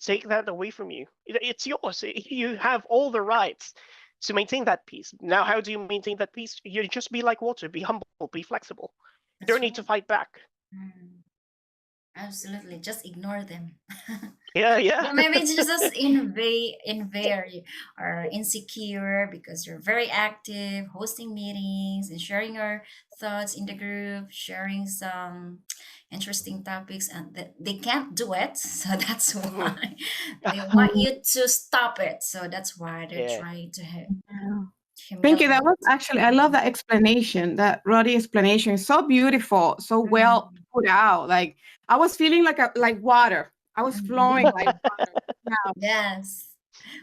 take that away from you. It's yours. You have all the rights to maintain that peace. Now, how do you maintain that peace? You just be like water. Be humble. Be flexible. You don't need to fight back. Absolutely, just ignore them. Yeah. Well, maybe it's just you are insecure because you're very active, hosting meetings and sharing your thoughts in the group, sharing some interesting topics, and they can't do it. So that's why they want you to stop it. So that's why they're Yeah. trying to Thank you. That was humiliate. actually, I love that explanation. That Roddy explanation is so beautiful, so well put out. Like I was feeling like water. I was flowing like water. Yeah, Yes.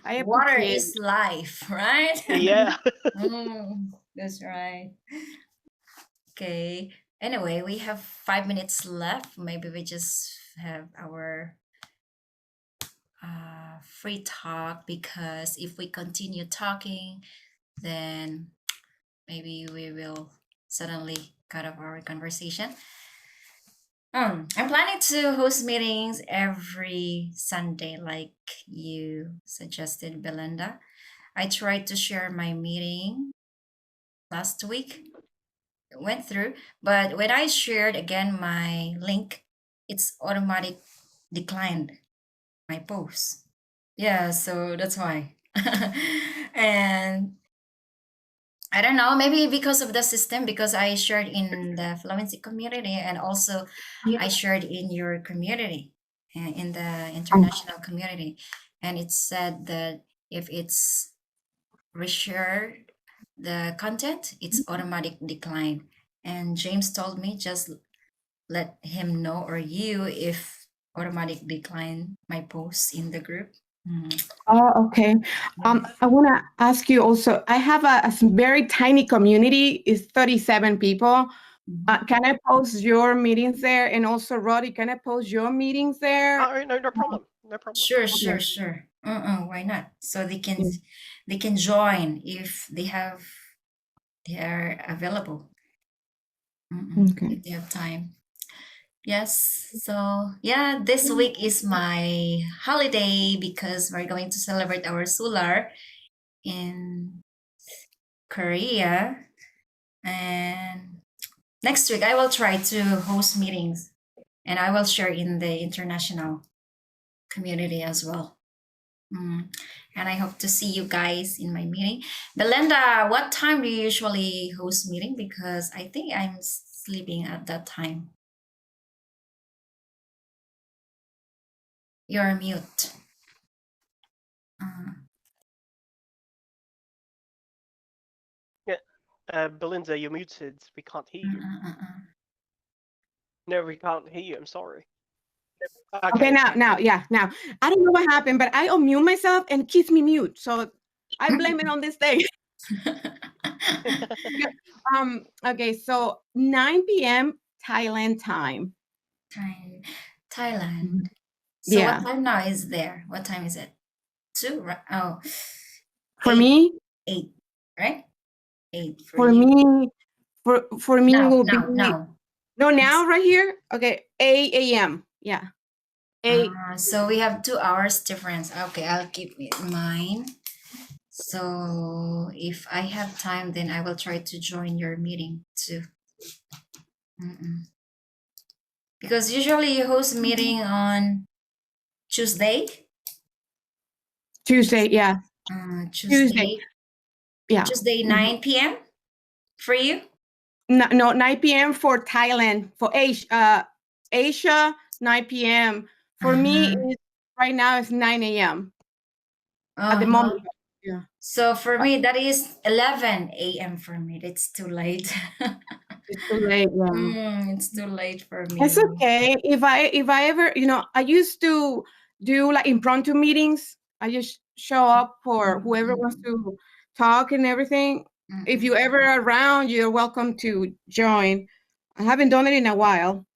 I Water appreciate is life, right? Yeah. That's right. Okay. Anyway, we have 5 minutes left. Maybe we just have our free talk, because if we continue talking, then maybe we will suddenly cut off our conversation. I'm planning to host meetings every Sunday, like you suggested, Belinda. I tried to share my meeting last week. It went through, but when I shared again my link, it's automatic declined my post. Yeah, so that's why. And I don't know, maybe because of the system, because I shared in the Fluency community, and also I shared in your community, in the international community. And it said that if it's reshared, the content, it's automatic decline. And James told me just let him know or you if automatic decline my posts in the group. Oh, okay. I want to ask you also, I have a very tiny community, it's 37 people. Can I post your meetings there? And also, Roddy, can I post your meetings there? Oh, no problem. No problem. Sure. Okay. Why not? So they can Yeah. they can join if they are available. Okay. If they have time. Yes. So yeah, this week is my holiday because we're going to celebrate our solar in Korea. And next week I will try to host meetings and I will share in the international community as well. And I hope to see you guys in my meeting. Belinda, what time do you usually host meeting? Because I think I'm sleeping at that time. You're mute. Belinda, you're muted. We can't hear you. No, we can't hear you. I'm sorry. Okay, now. I don't know what happened, but I unmute myself and it keeps me mute. So I blame it on this thing. Okay, so 9 p.m. Thailand time. Thailand. So Yeah. what time now is there? What time is it? 2? Oh, For 8, me, 8, right? 8 for you. me, for me now, will now, be now. no now right here. Okay, 8 a.m. Yeah. 8. So we have 2 hours difference. Okay, I'll keep it in mind. So if I have time, then I will try to join your meeting too. Because usually you host a meeting on Tuesday. Tuesday, yeah. Tuesday. Yeah. Tuesday 9 p.m. for you? No, 9 p.m. for Thailand. For Asia, 9 p.m. For me, right now it's 9 a.m. At the moment. Yeah. So for me, that is 11 a.m. for me. It's too late. It's too late. Yeah. It's too late for me. It's okay. If I ever, I used to do like impromptu meetings. I just show up for whoever wants to talk and everything. If you ever around, you're welcome to join. I haven't done it in a while.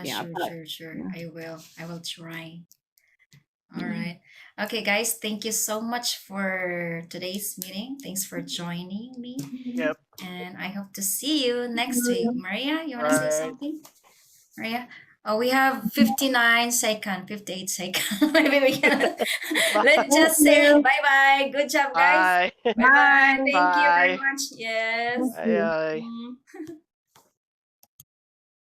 Yeah, Sure. Yeah. I will try. All right. Okay, guys, thank you so much for today's meeting. Thanks for joining me. Yep. And I hope to see you next week. Maria, you want to say something? Maria? Oh, we have 59 seconds, 58 seconds. Maybe we can. Let's just say bye-bye. Good job, guys. Bye. Bye-bye. Thank you Bye. very much. Yes. Bye.